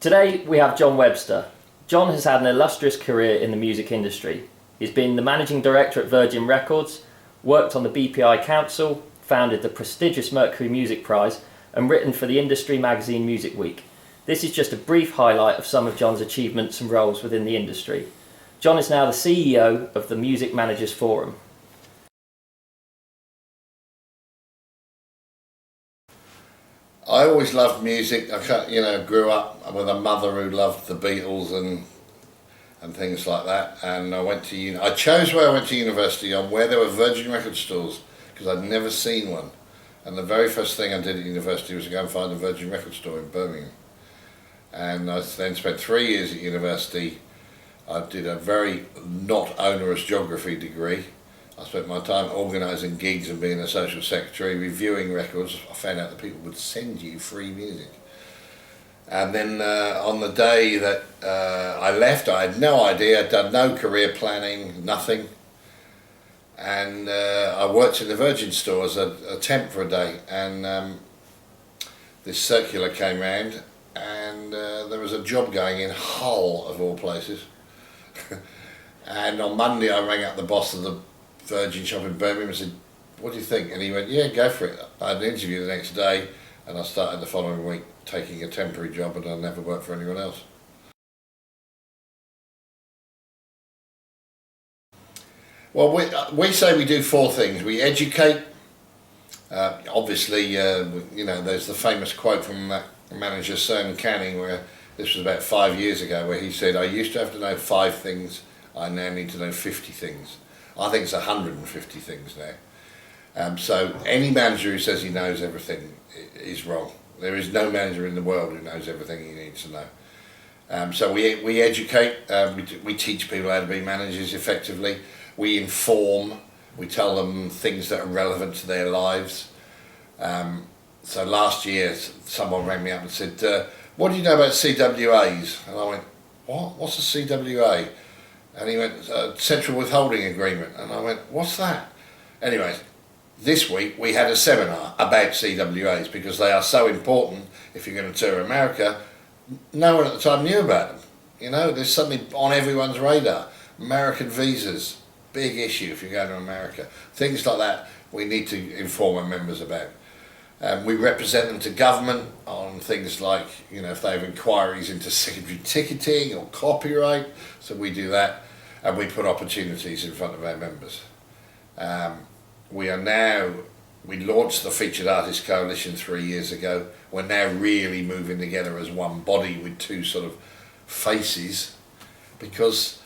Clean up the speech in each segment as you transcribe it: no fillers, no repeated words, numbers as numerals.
Today we have Jon Webster. Jon has had an illustrious career in the music industry. He's been the managing director at Virgin Records, worked on the BPI Council, founded the prestigious Mercury Music Prize, and written for the industry magazine Music Week. This is just a brief highlight of some of Jon's achievements and roles within the industry. Jon is now the CEO of the Music Managers Forum. I always loved music. Grew up with a mother who loved the Beatles and things like that. And I chose where I went to university on where there were Virgin Record stores because I'd never seen one. And the very first thing I did at university was to go and find a Virgin Record store in Birmingham. And I then spent 3 years at university. I did a very not onerous geography degree. I spent my time organising gigs and being a social secretary, reviewing records. I found out that people would send you free music. And then on the day that I left, I had no idea, I'd done no career planning, nothing. And I worked in the Virgin store as a temp for a day. And this circular came round and there was a job going in Hull, of all places. And on Monday I rang up the boss of the Virgin shop in Birmingham and said, "What do you think?" And he went, "Yeah, go for it." I had an interview the next day and I started the following week taking a temporary job, and I never worked for anyone else. Well, we say we do 4 things. We educate. Obviously, there's the famous quote from that manager, Sir Canning, where this was about 5 years ago, where he said, "I used to have to know 5 things, I now need to know 50 things." I think it's 150 things now. So any manager who says he knows everything is wrong. There is no manager in the world who knows everything he needs to know. So we educate, we teach people how to be managers effectively. We inform, we tell them things that are relevant to their lives. So last year someone rang me up and said, "What do you know about CWAs?" And I went, "What? What's a CWA?" And he went, "Central Withholding Agreement." And I went, "What's that?" Anyway, this week we had a seminar about CWAs because they are so important. If you're going to tour America, no one at the time knew about them. They're suddenly on everyone's radar. American visas, big issue if you're going to America. Things like that we need to inform our members about. We represent them to government on things like, if they have inquiries into secondary ticketing or copyright, so we do that, and we put opportunities in front of our members. We launched the Featured Artists Coalition 3 years ago. We're now really moving together as one body with 2 sort of faces, because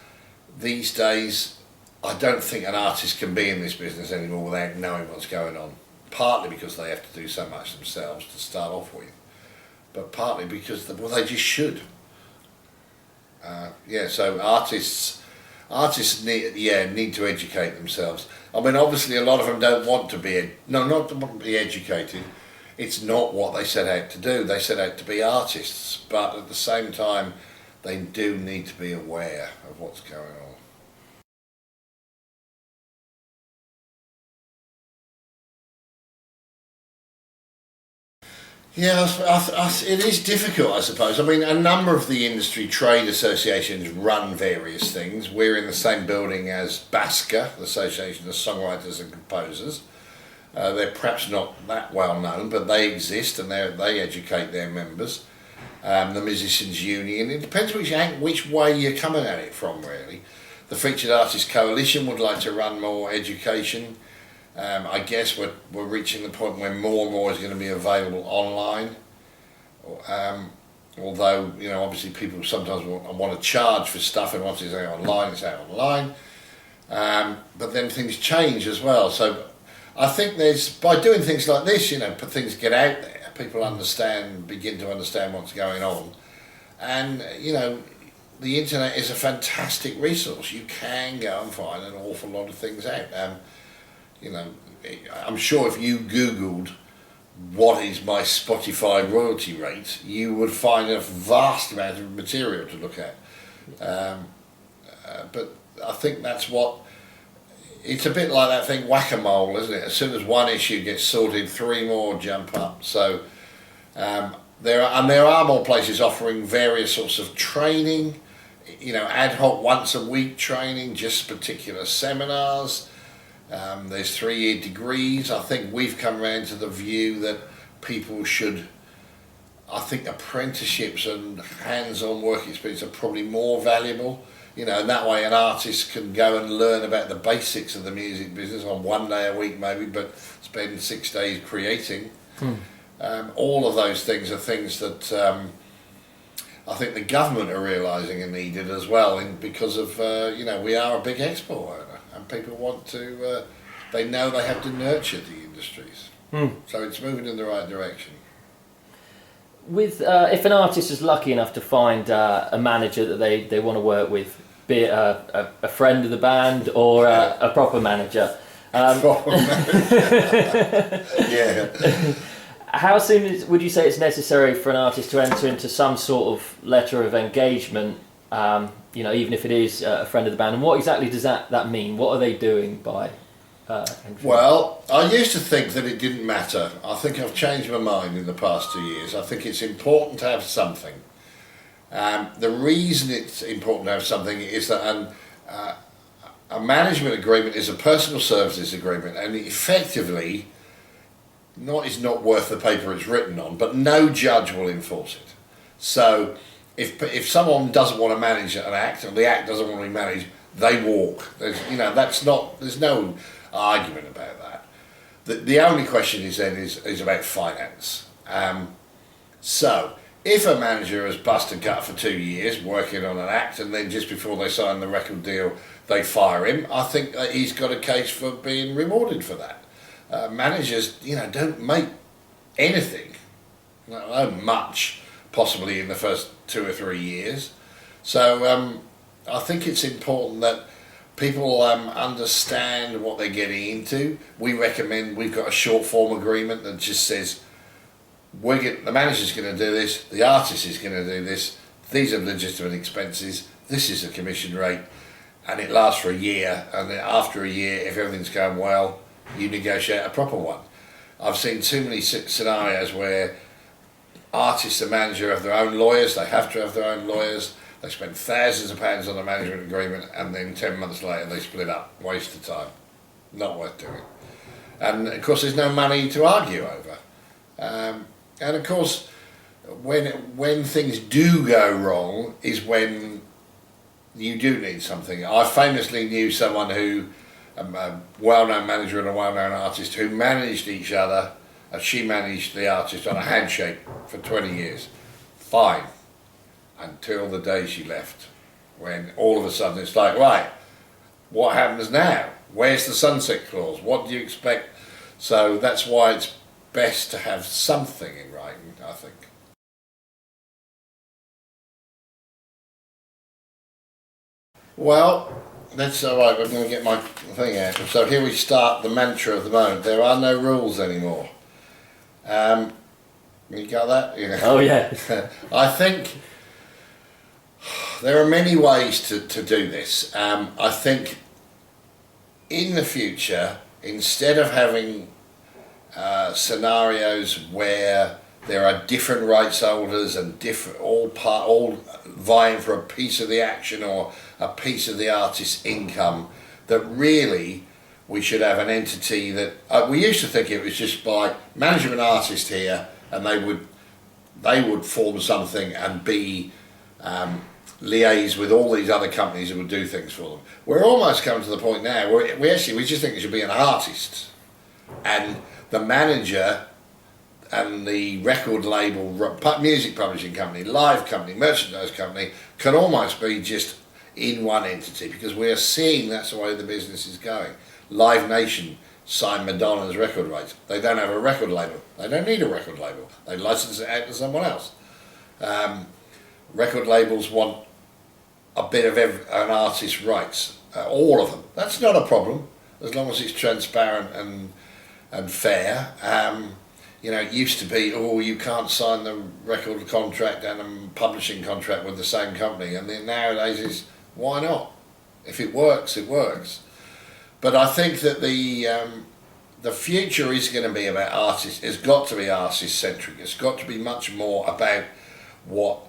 these days I don't think an artist can be in this business anymore without knowing what's going on. Partly because they have to do so much themselves to start off with, but partly because they just should. So artists need to educate themselves. I mean, obviously a lot of them don't want to be not to be educated. It's not what they set out to do. They set out to be artists, but at the same time they do need to be aware of what's going on. Yeah, it is difficult, I suppose. I mean, a number of the industry trade associations run various things. We're in the same building as BASCA, the Association of Songwriters and Composers. They're perhaps not that well known, but they exist and they educate their members. The Musicians Union, it depends which way you're coming at it from, really. The Featured Artists Coalition would like to run more education. I guess we're reaching the point where more and more is going to be available online. Although, obviously people sometimes want to charge for stuff, and once it's out online, it's out online. But then things change as well. So I think by doing things like this, things get out there, people begin to understand what's going on. And, the internet is a fantastic resource. You can go and find an awful lot of things out. I'm sure if you Googled what is my Spotify royalty rate, you would find a vast amount of material to look at. But I think it's a bit like that thing whack-a-mole, isn't it? As soon as one issue gets sorted, 3 more jump up. So There are more places offering various sorts of training, ad hoc once a week training, just particular seminars. There's 3-year degrees. I think we've come around to the view that people should, I think apprenticeships and hands-on work experience are probably more valuable. And that way an artist can go and learn about the basics of the music business on 1 day a week maybe, but spend 6 days creating. All of those things are things that I think the government are realising are needed as well, because of, we are a big export earner and people want to, they know they have to nurture the industries. So it's moving in the right direction. With if an artist is lucky enough to find a manager that they want to work with, be it a friend of the band or a proper manager. Yeah. How soon would you say it's necessary for an artist to enter into some sort of letter of engagement, even if it is a friend of the band? And what exactly does that mean? What are they doing by entering? Well, I used to think that it didn't matter. I think I've changed my mind in the past 2 years. I think it's important to have something. The reason it's important to have something is that a management agreement is a personal services agreement, and effectively is not worth the paper it's written on, but no judge will enforce it. So if someone doesn't want to manage an act and the act doesn't want to be managed, they walk. There's no argument about that. The only question is about finance. So if a manager has busted gut for 2 years working on an act and then just before they sign the record deal they fire him, I think that he's got a case for being rewarded for that. Managers, don't make anything, let alone much, possibly in the first 2 or 3 years. So I think it's important that people understand what they're getting into. We've got a short form agreement that just says, the manager's going to do this, the artist is going to do this, these are legitimate expenses, this is the commission rate, and it lasts for a year, and then after a year, if everything's going well, you negotiate a proper one. I've seen too many scenarios where artists and manager have their own lawyers, they have to have their own lawyers, they spend thousands of pounds on a management agreement and then 10 months later they split up. Waste of time. Not worth doing. And of course there's no money to argue over. And of course when things do go wrong is when you do need something. I famously knew someone who, a well-known manager and a well-known artist, who managed each other, and she managed the artist on a handshake for 20 years. Fine. Until the day she left, when all of a sudden it's like, right, what happens now? Where's the sunset clause? What do you expect? So that's why it's best to have something in writing, I think. Well, that's all right, we're going to get my thing out. So here we start the mantra of the moment. There are no rules anymore. You got that? Yeah. Oh, yeah. I think there are many ways to do this. I think in the future, instead of having scenarios where there are different rights holders and all vying for a piece of the action or a piece of the artist's income, that really we should have an entity that we used to think it was just by manager and artist here, and they would form something and be liaise with all these other companies who would do things for them. We're almost coming to the point now where we just think it should be an artist, and the manager and the record label, music publishing company, live company, merchandise company can almost be just in one entity, because we are seeing that's the way the business is going. Live Nation signed Madonna's record rights. They don't have a record label. They don't need a record label. They license it out to someone else. Record labels want a bit of an artist's rights, all of them. That's not a problem, as long as it's transparent and fair. It used to be, you can't sign the record contract and a publishing contract with the same company, and then nowadays is, why not? If it works, it works. But I think that the future is going to be about artists. It's got to be artist centric. It's got to be much more about what.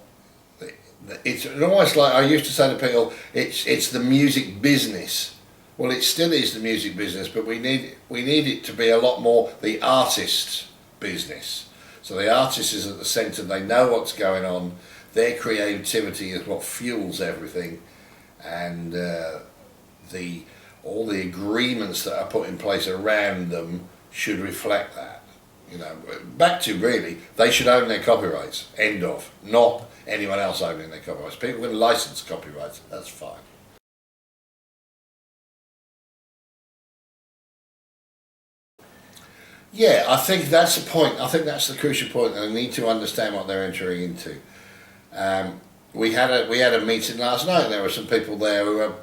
It's almost like I used to say to people, it's the music business. Well, it still is the music business, but we need it to be a lot more the artist's business. So the artist is at the centre. They know what's going on. Their creativity is what fuels everything, and all the agreements that are put in place around them should reflect that. You know, back to really, they should own their copyrights. End of. Not anyone else owning their copyrights. People can license copyrights. That's fine. Yeah, I think that's the point. I think that's the crucial point. They need to understand what they're entering into. We had a meeting last night. And there were some people there who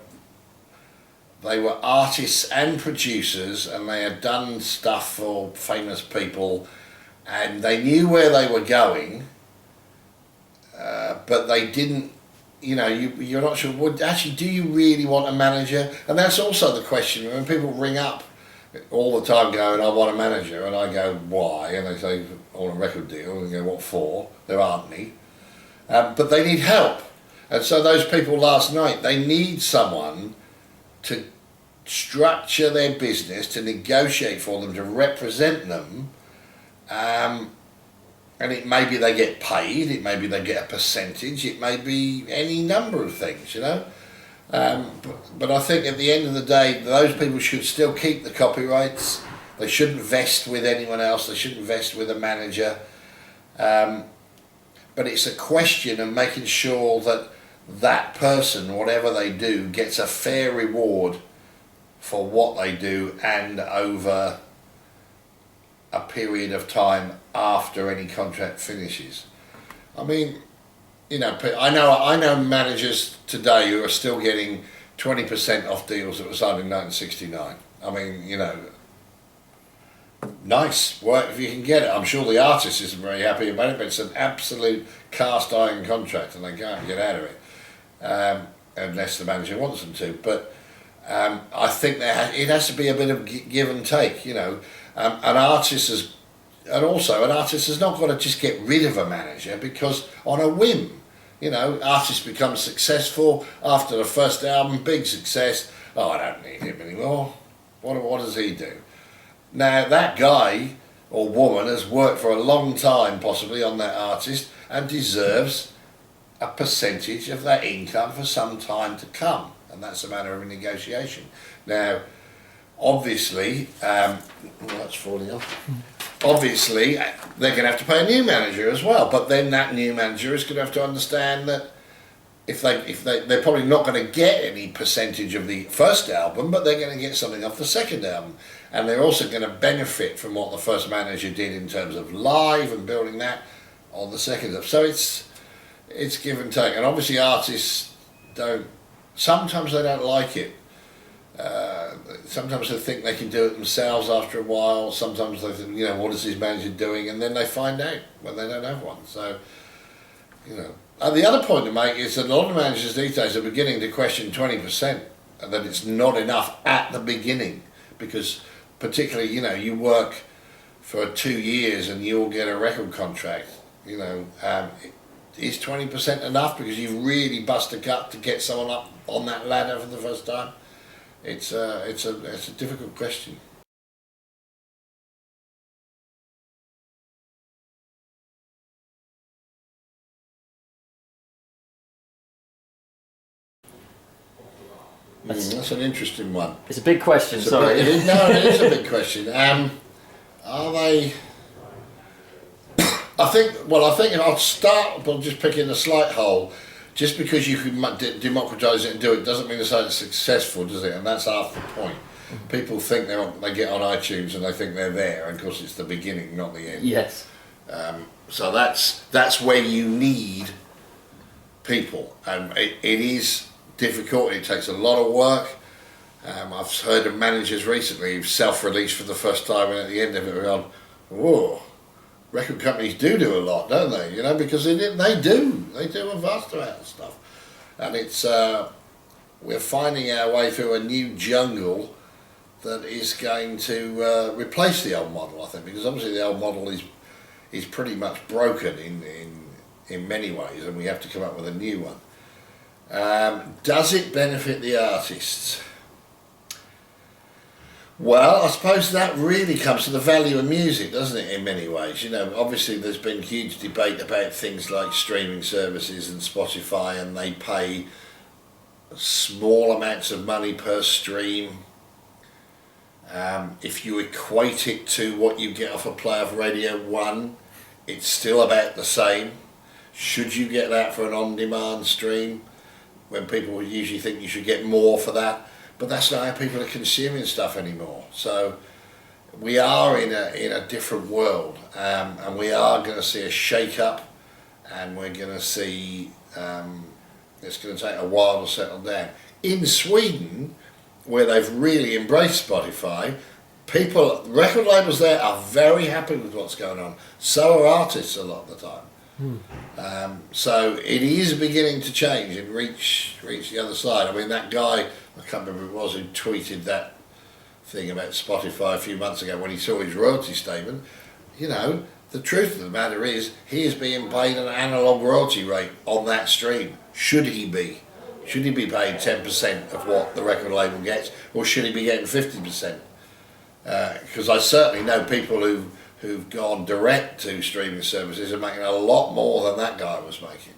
they were artists and producers, and they had done stuff for famous people, and they knew where they were going, but they didn't. You know, you're not sure. Well, actually, do you really want a manager? And that's also the question when people ring up all the time going, I want a manager, and I go, why? And they say, I want a record deal, and they go, what for? There aren't any. But they need help. And so those people last night, they need someone to structure their business, to negotiate for them, to represent them. And it may be they get paid, it may be they get a percentage, it may be any number of things, you know. But I think at the end of the day, those people should still keep the copyrights. They shouldn't vest with anyone else. They shouldn't vest with a manager. But it's a question of making sure that that person, whatever they do, gets a fair reward for what they do and over a period of time after any contract finishes. I mean, you know, I know managers today who are still getting 20% off deals that were signed in 1969. I mean, you know, nice work if you can get it. I'm sure the artist isn't very happy about it, but it's an absolute cast iron contract and they can't get out of it unless the manager wants them to. But I think it has to be a bit of give and take, you know. An artist has not got to just get rid of a manager because on a whim, you know, artists become successful after the first album, big success. Oh, I don't need him anymore. What does he do? Now that guy or woman has worked for a long time possibly on that artist and deserves a percentage of that income for some time to come, and that's a matter of negotiation. Now, obviously, that's falling off. Obviously, they're going to have to pay a new manager as well. But then that new manager is going to have to understand that they're probably not going to get any percentage of the first album, but they're going to get something off the second album, and they're also going to benefit from what the first manager did in terms of live and building that on the second album. So it's give and take, and obviously artists sometimes they don't like it. Sometimes they think they can do it themselves after a while. Sometimes they think, you know, what is this manager doing? And then they find out when they don't have one. So, you know. And the other point to make is that a lot of managers these days are beginning to question 20%, and that it's not enough at the beginning. Because particularly, you know, you work for 2 years and you'll get a record contract, you know, is 20% enough because you really bust a gut to get someone up on that ladder for the first time? It's a difficult question. That's an interesting one. It's a big question. Sorry. It is a big question. Are they? I think I'll start by just picking a slight hole. Just because you can democratise it and do it doesn't mean to say it's successful, does it? And that's half the point. People think they get on iTunes and they think they're there, and of course it's the beginning, not the end. Yes. So that's where you need people, and it is difficult. It takes a lot of work. I've heard of managers recently who've self-released for the first time, and at the end of it, we're going, whoa. Record companies do a lot, don't they? You know, because they do a vast amount of stuff, and it's we're finding our way through a new jungle that is going to replace the old model, I think, because obviously the old model is pretty much broken in many ways, and we have to come up with a new one. Does it benefit the artists? Well, I suppose that really comes to the value of music, doesn't it, in many ways? You know, obviously there's been huge debate about things like streaming services and Spotify, and they pay small amounts of money per stream. If you equate it to what you get off a play of Radio 1, it's still about the same. Should you get that for an on-demand stream, when people usually think you should get more for that? But that's not how people are consuming stuff anymore. So we are in a different world, and we are going to see a shake-up, and we're going to see it's going to take a while to settle down. In Sweden, where they've really embraced Spotify, record labels there are very happy with what's going on. So are artists a lot of the time. So it is beginning to change and reach the other side. I mean, that guy, I can't remember who it was, who tweeted that thing about Spotify a few months ago when he saw his royalty statement. You know, the truth of the matter is he is being paid an analogue royalty rate on that stream. Should he be? Should he be paid 10% of what the record label gets, or should he be getting 50%? Because I certainly know people who've gone direct to streaming services are making a lot more than that guy was making.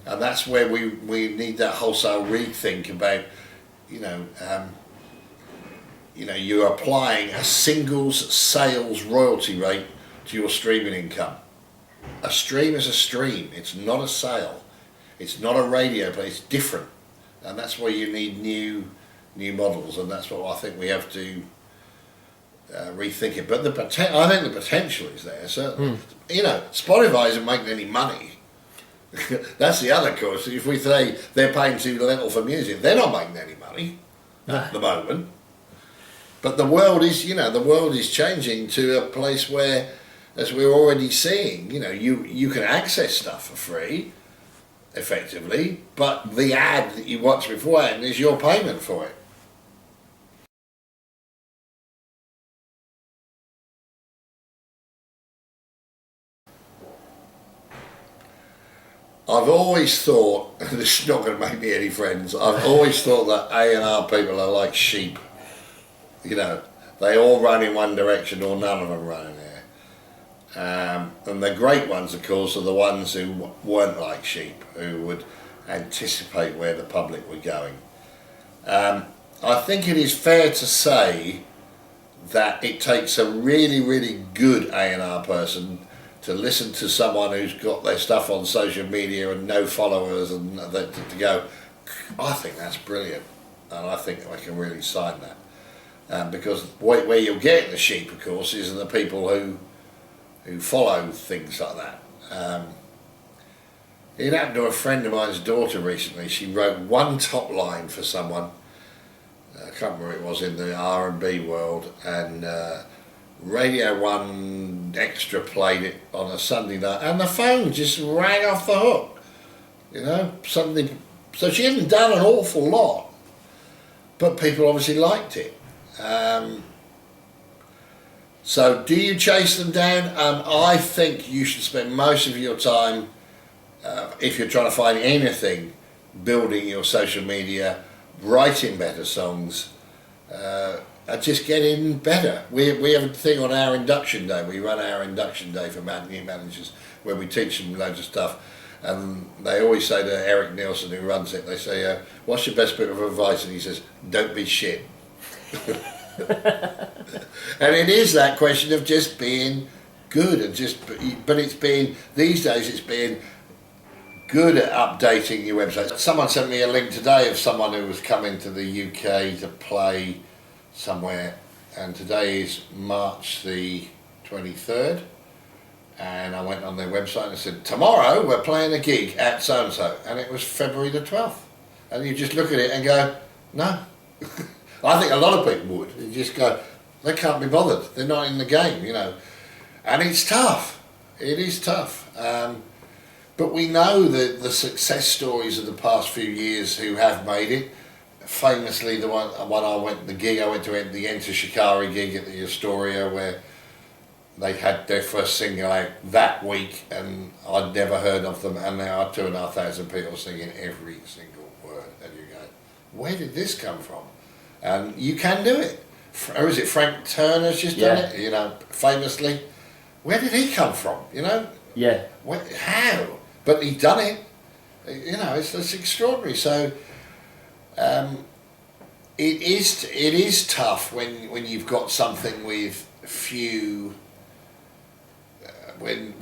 And that's where we need that wholesale rethink about, you're applying a singles sales royalty rate to your streaming income. A stream is a stream, it's not a sale. It's not a radio play, it's different. And that's where you need new models, and that's what I think we have to rethink it. But I think the potential is there, certainly. You know, Spotify isn't making any money. That's the other course. If we say they're paying too little for music, they're not making any money at the moment. But the world is changing to a place where, as we're already seeing, you can access stuff for free, effectively, but the ad that you watch beforehand is your payment for it. I've always thought, and this is not going to make me any friends, I've always thought that A&R people are like sheep. You know, they all run in one direction or none of them run in there. And the great ones, of course, are the ones who weren't like sheep, who would anticipate where the public were going. I think it is fair to say that it takes a really, really good A&R person to listen to someone who's got their stuff on social media and no followers, and to go, I think that's brilliant, and I think I can really sign that. Because where you'll get the sheep, of course, is the people who follow things like that. It happened to a friend of mine's daughter recently. She wrote one top line for someone, I can't remember who it was, in the R&B world, and Radio 1 Extra played it on a Sunday night, and the phone just rang off the hook, suddenly. So she hadn't done an awful lot, but people obviously liked it. So do you chase them down? I think you should spend most of your time, if you're trying to find anything, building your social media, writing better songs, and just getting better. We have a thing on our induction day. We run our induction day for new managers where we teach them loads of stuff. And they always say to Eric Nielsen, who runs it, they say, what's your best bit of advice? And he says, don't be shit. And it is that question of just being good, but it's being, these days it's being good at updating your website. Someone sent me a link today of someone who was coming to the UK to play somewhere, and today is March the 23rd, and I went on their website and I said, tomorrow we're playing a gig at so-and-so, and it was February the 12th. And you just look at it and go, no. I think a lot of people would. You just go, they can't be bothered. They're not in the game, And it's tough. It is tough. But we know that the success stories of the past few years who have made it, famously, the gig I went to, the Enter Shikari gig at the Astoria, where they had their first single out that week, and I'd never heard of them, and there are 2,500 people singing every single word, and you go, where did this come from? And you can do it. Or is it Frank Turner's just done it? You know, famously. Where did he come from? You know? Yeah. How? But he's done it. You know, it's extraordinary. So it is tough when you've got something with few. When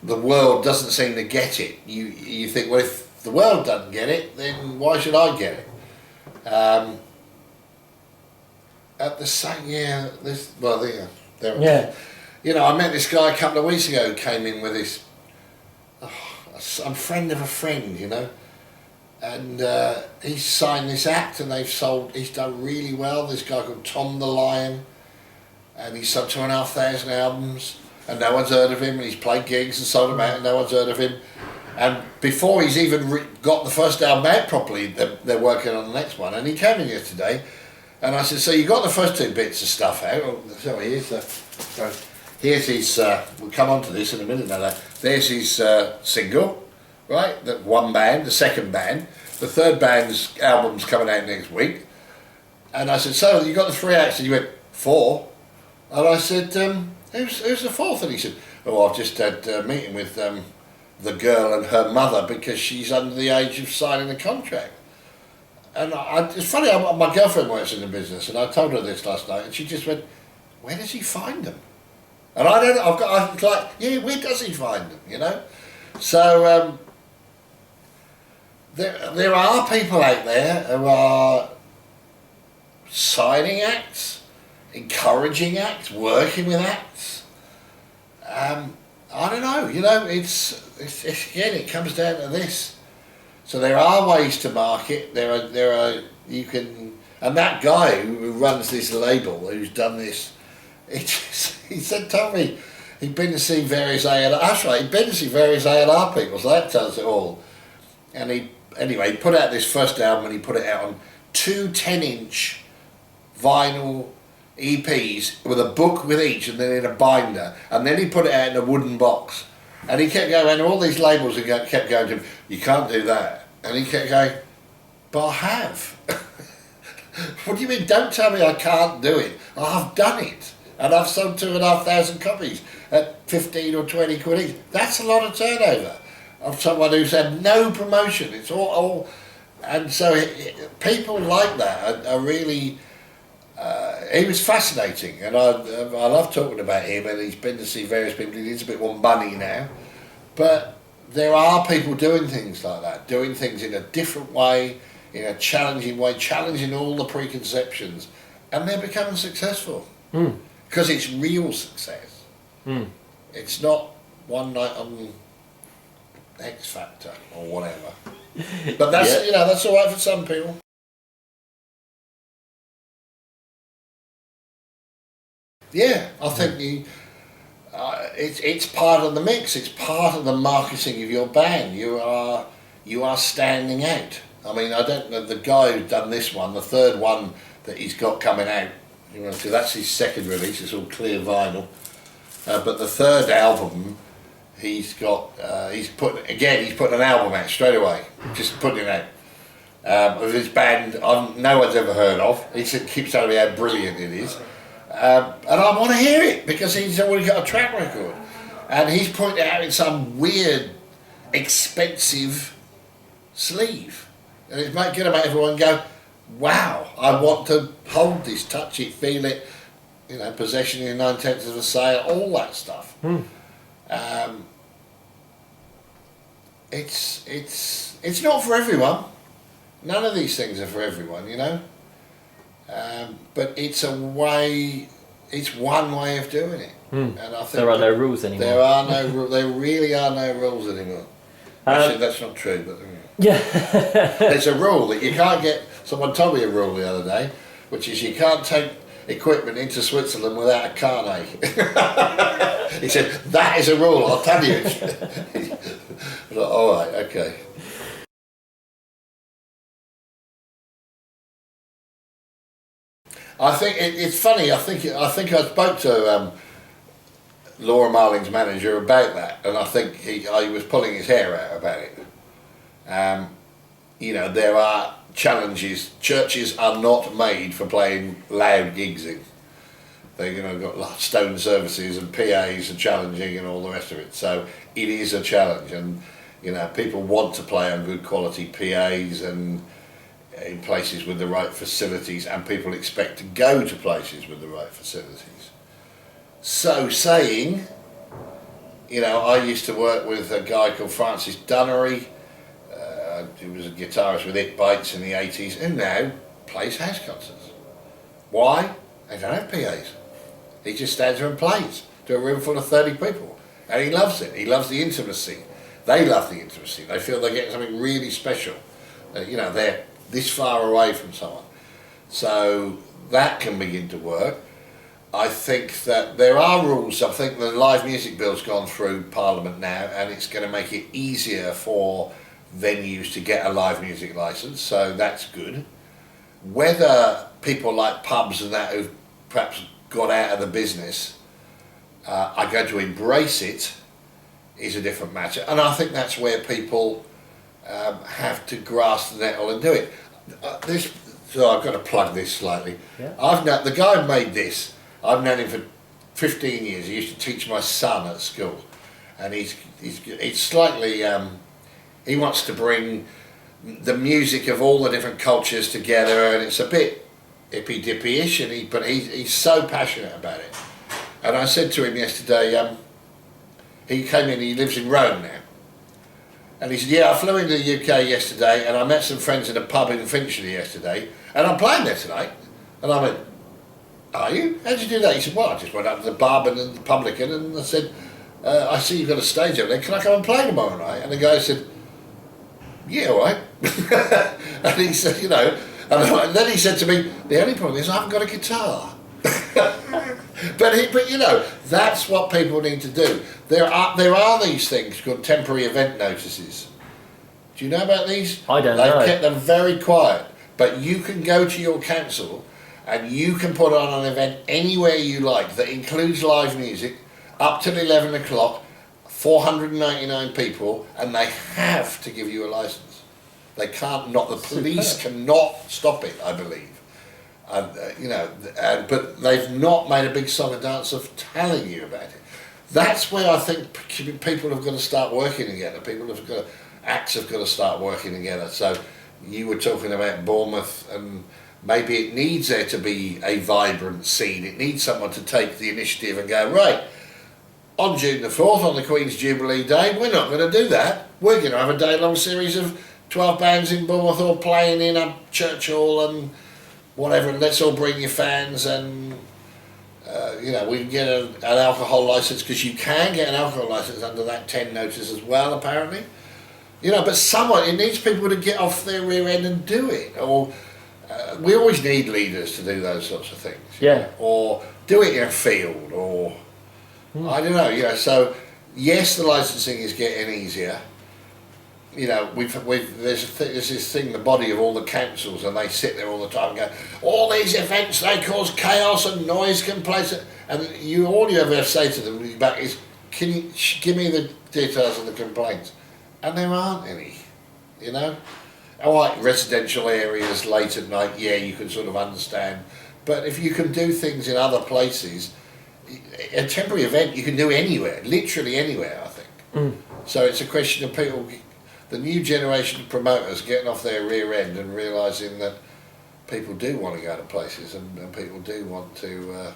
the world doesn't seem to get it, you think, well, if the world doesn't get it, then why should I get it? At the same, you know, I met this guy a couple of weeks ago who came in with this, a friend of a friend, you know, and he's signed this act and he's done really well. This guy called Tom the Lion, and he's sold 2,500 albums, and no one's heard of him, and he's played gigs and sold them out, and no one's heard of him. And before he's even got the first album out properly, they're working on the next one. And he came in yesterday, and I said, so you got the first 2 bits of stuff out? Oh, so here's his, we'll come on to this in a minute now. There's his single, right? That one band, the second band. The third band's album's coming out next week. And I said, so you got the 3 acts? And he went, 4? And I said, who's the 4th? And he said, oh, I've just had a meeting with the girl and her mother because she's under the age of signing a contract. And it's funny, my girlfriend works in the business, and I told her this last night, and she just went, where does he find them? And I don't know, I was like, yeah, where does he find them, you know? So there are people out there who are signing acts, encouraging acts, working with acts. I don't know, you know, it's again, it comes down to this. So there are ways to market. There are you can, and that guy who runs this label, who's done this, told me he'd been to see various A&R. That's right, he'd been to see various A&R people. So that tells it all. And he put out this first album, and he put it out on 2 10-inch vinyl EPs with a book with each, and then in a binder, and then he put it out in a wooden box. And he kept going around, and all these labels kept going to him, you can't do that. And he kept going, but I have. What do you mean, don't tell me I can't do it? I've done it. And I've sold 2,500 copies at 15 or 20 quid each. That's a lot of turnover of someone who's had no promotion. It's all and so people like that are really... he was fascinating, and I love talking about him, and he's been to see various people. He needs a bit more money now, but there are people doing things like that, doing things in a different way, in a challenging way, challenging all the preconceptions, and they're becoming successful because it's real success. It's not one night on X Factor or whatever, but that's you know, that's all right for some people. Yeah, I think it's part of the mix. It's part of the marketing of your band. You are standing out. I mean, I don't know the guy who's done this one, the third one that he's got coming out. You know, so that's his second release. It's all clear vinyl. But the third album, he's put an album out straight away. Just putting it out of this band no one's ever heard of. He keeps telling me how brilliant it is. And I want to hear it because he's already got a track record, and he's put it out in some weird, expensive sleeve, and it's going to make everyone go, "Wow! I want to hold this, touch it, feel it." You know, possession in 9/10 of a sale, all that stuff. It's not for everyone. None of these things are for everyone, you know. But it's one way of doing it, and I think there are no rules anymore. There really are no rules anymore. Actually, that's not true, but yeah, there's a rule that you can't get. Someone told me a rule the other day, which is you can't take equipment into Switzerland without a carnet. He said that is a rule. I'll tell you. I was like, all right, okay. I think it's funny. I think I spoke to Laura Marling's manager about that, and I think he was pulling his hair out about it. You know, there are challenges. Churches are not made for playing loud gigs in. They've got stone services and PAs are challenging and all the rest of it. So it is a challenge, and people want to play on good quality PAs and in places with the right facilities, and people expect to go to places with the right facilities. So saying, I used to work with a guy called Francis Dunnery, who was a guitarist with It Bites in the 80s, and now plays house concerts. Why? They don't have PAs. He just stands there and plays to a room full of 30 people, and he loves it. He loves the intimacy. They love the intimacy. They feel they're getting something really special. They're this far away from someone. So that can begin to work. I think that there are rules. I think the live music bill's gone through Parliament now, and it's going to make it easier for venues to get a live music licence, so that's good. Whether people like pubs and that who've perhaps got out of the business are going to embrace it is a different matter, and I think that's where people have to grasp the nettle and do it. So I've got to plug this slightly. Yeah. The guy who made this, I've known him for 15 years. He used to teach my son at school, and it's slightly. He wants to bring the music of all the different cultures together, and it's a bit hippy-dippy-ish, but he's so passionate about it. And I said to him yesterday, he came in, he lives in Rome now, and he said, yeah, I flew into the UK yesterday, and I met some friends in a pub in Finchley yesterday, and I'm playing there tonight. And I went, are you? How'd you do that? He said, well, I just went up to the Barman and the Publican, and I said, I see you've got a stage over there, can I come and play tomorrow night? And the guy said, yeah, all right. And he said, and then he said to me, the only problem is I haven't got a guitar. but that's what people need to do. There are these things called temporary event notices. Do you know about these? I don't know. They've kept them very quiet, but you can go to your council and you can put on an event anywhere you like that includes live music up till 11 o'clock, 499 people, and they have to give you a licence. They can't the police cannot stop it, I believe. But they've not made a big song and dance of telling you about it. That's where I think people have got to start working together. Acts have got to start working together. So you were talking about Bournemouth, and maybe it needs there to be a vibrant scene. It needs someone to take the initiative and go, right, on June the 4th, on the Queen's Jubilee Day, we're not going to do that. We're going to have a day-long series of 12 bands in Bournemouth all playing in a church hall and whatever, and let's all bring your fans, and we can get an alcohol licence, because you can get an alcohol licence under that 10 notice as well, apparently. But it needs people to get off their rear end and do it. Or we always need leaders to do those sorts of things. Yeah. Or do it in a field, or I don't know. So yes, the licensing is getting easier. There's this thing, the body of all the councils, and they sit there all the time and go, all these events, they cause chaos and noise complaints, and all you ever say to them back is, can you give me the details of the complaints? And there aren't any, like residential areas late at night, yeah, you can sort of understand, but if you can do things in other places, a temporary event you can do anywhere, literally anywhere, I think. So it's a question of people, the new generation of promoters, getting off their rear end and realising that people do want to go to places, and people do want to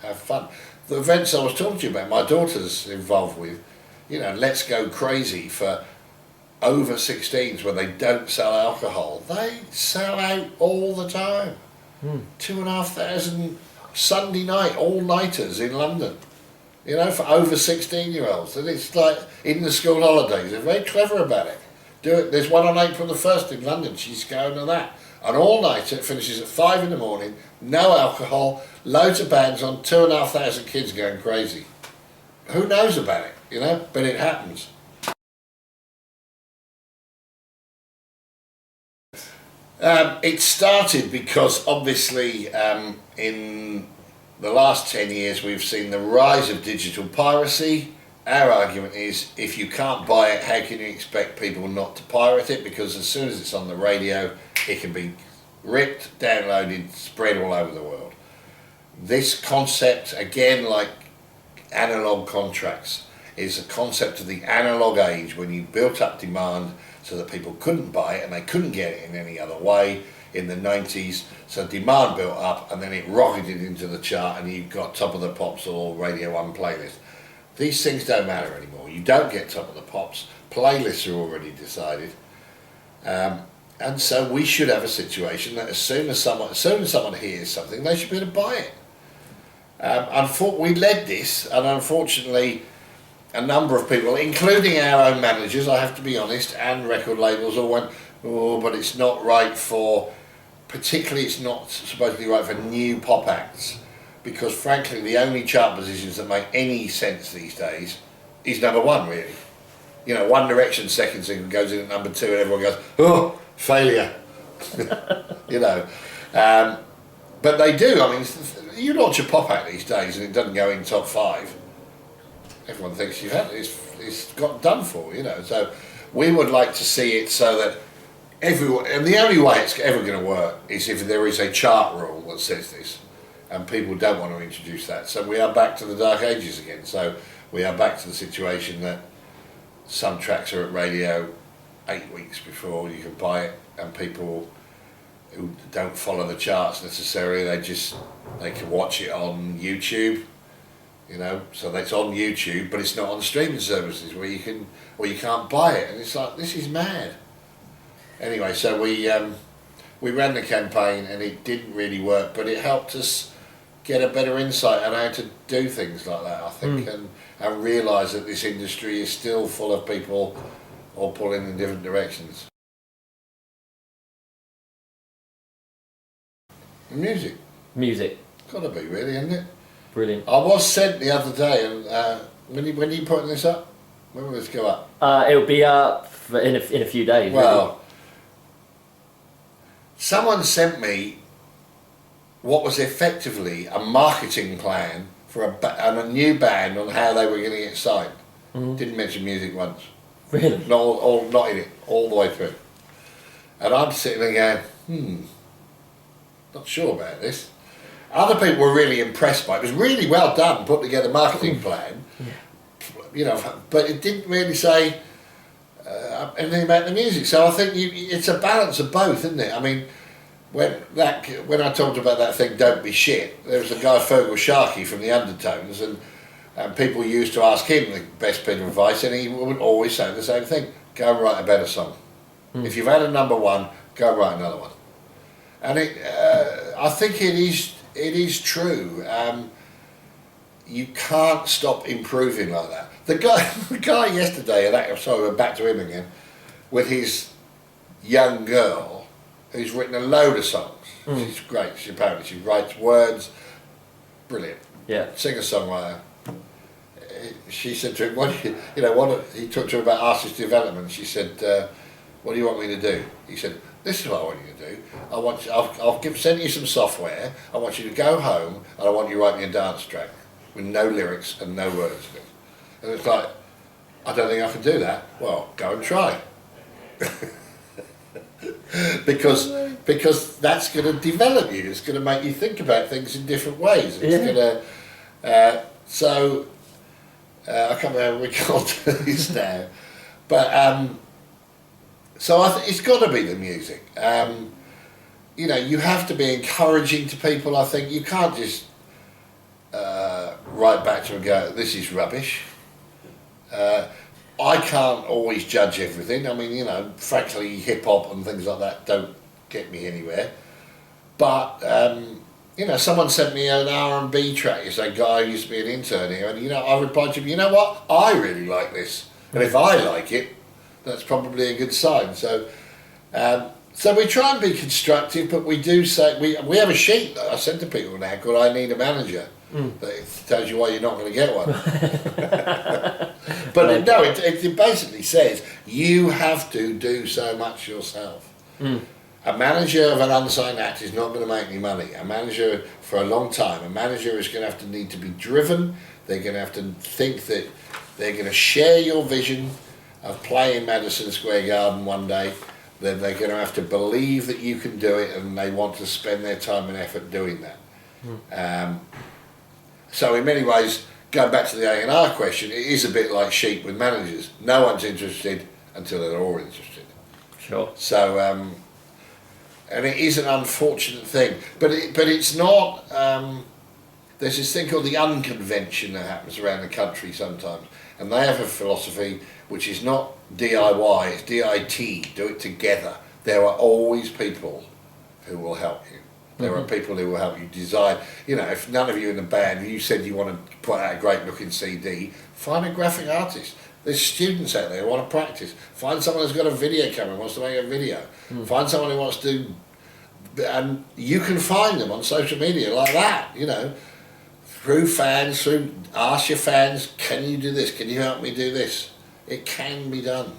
have fun. The events I was talking to you about, my daughter's involved with, Let's Go Crazy for over 16s, where they don't sell alcohol. They sell out all the time. 2,500 Sunday night all-nighters in London, for over 16-year-olds. And it's like in the school holidays. They're very clever about it. Do it. There's one on April the 1st in London. She's going to that. An all-nighter, finishes at 5 in the morning, no alcohol, loads of bands on, 2,500 kids going crazy. Who knows about it, but it happens. It started because obviously in the last 10 years we've seen the rise of digital piracy. Our argument is if you can't buy it, how can you expect people not to pirate it? Because as soon as it's on the radio, it can be ripped, downloaded, spread all over the world. This concept, again, like analogue contracts, is a concept of the analogue age when you built up demand so that people couldn't buy it and they couldn't get it in any other way in the 90s. So demand built up and then it rocketed into the chart and you got Top of the Pops or Radio 1 playlist. These things don't matter anymore. You don't get Top of the Pops. Playlists are already decided. And so we should have a situation that as soon as someone hears something, they should be able to buy it. We led this, and unfortunately a number of people, including our own managers, I have to be honest, and record labels all went, oh, but it's not right for, particularly it's not supposed to be right for new pop acts, because frankly the only chart positions that make any sense these days is number one, really. You know, One Direction second single goes in at number two and everyone goes, oh, failure. You know. But they do, I mean, you launch a pop act these days and it doesn't go in top five, everyone thinks you've had it, it's got done for, you know. So we would like to see it so that everyone, and the only way it's ever going to work is if there is a chart rule that says this, and people don't want to introduce that. So we are back to the dark ages again. So we are back to the situation that some tracks are at radio 8 weeks before you can buy it, and people who don't follow the charts necessarily, they can watch it on YouTube, you know. So that's on YouTube, but it's not on streaming services where you can't buy it, and it's like, this is mad. Anyway, so we ran the campaign and it didn't really work, but it helped us get a better insight on how to do things like that, I think, and realise that this industry is still full of people all pulling in different directions. Music. Gotta be really, isn't it? Brilliant. I was sent the other day, and when are you putting this up? When will this go up? It'll be up in a few days. Well, really. Someone sent me what was effectively a marketing plan for a new band on how they were going to get signed. Didn't mention music once. Really? Not in it, all the way through. And I'm sitting there going, not sure about this. Other people were really impressed by it. It was really well done, put together marketing plan. Yeah. You know, but it didn't really say anything about the music. So I think it's a balance of both, isn't it? I mean, when I talked about that thing, Don't Be Shit, there was a guy, Fergal Sharkey from the Undertones, and people used to ask him the best bit of advice, and he would always say the same thing: go and write a better song. If you've had a number one, go and write another one. And I think it is true. You can't stop improving like that. The guy yesterday, sorry, we're back to him again, with his young girl, who's written a load of songs. She's great. She writes words, brilliant. Yeah. Singer-songwriter. She said to him, he talked to her about artist development. She said, what do you want me to do? He said, this is what I want you to do. I'll send you some software. I want you to go home and I want you to write me a dance track with no lyrics and no words in it. And it's like, I don't think I can do that. Well, go and try. because that's going to develop you. It's going to make you think about things in different ways. It's going to. I can't remember, we can't do this now, but so I think it's got to be the music. You know, you have to be encouraging to people. I think you can't just write back to them and go, "This is rubbish." I can't always judge everything. I mean, you know, frankly, hip hop and things like that don't get me anywhere. But you know, someone sent me an R&B track. It's a guy who used to be an intern here, and you know, I replied to him, you know what? I really like this, and if I like it, that's probably a good sign. So, so we try and be constructive, but we do say we have a sheet that I send to people now called "I Need a Manager." That tells you why you're not going to get one. But it basically says you have to do so much yourself. A manager of an unsigned act is not going to make any money. A manager for a long time, a manager is going to have to need to be driven. They're going to have to think that they're going to share your vision of playing Madison Square Garden one day. Then they're going to have to believe that you can do it, and they want to spend their time and effort doing that. So in many ways, going back to the A&R question, it is a bit like sheep with managers. No one's interested until they're all interested. Sure. So, and it is an unfortunate thing, but it's not. There's this thing called the unconvention that happens around the country sometimes, and they have a philosophy which is not DIY, it's DIT, do it together. There are always people who will help you. There are people who will help you design. You know, if none of you in the band, you said you want to put out a great looking CD, find a graphic artist. There's students out there who want to practice. Find someone who's got a video camera and wants to make a video. Find someone who wants to, and you can find them on social media like that, you know, through fans, ask your fans, can you do this? Can you help me do this? It can be done.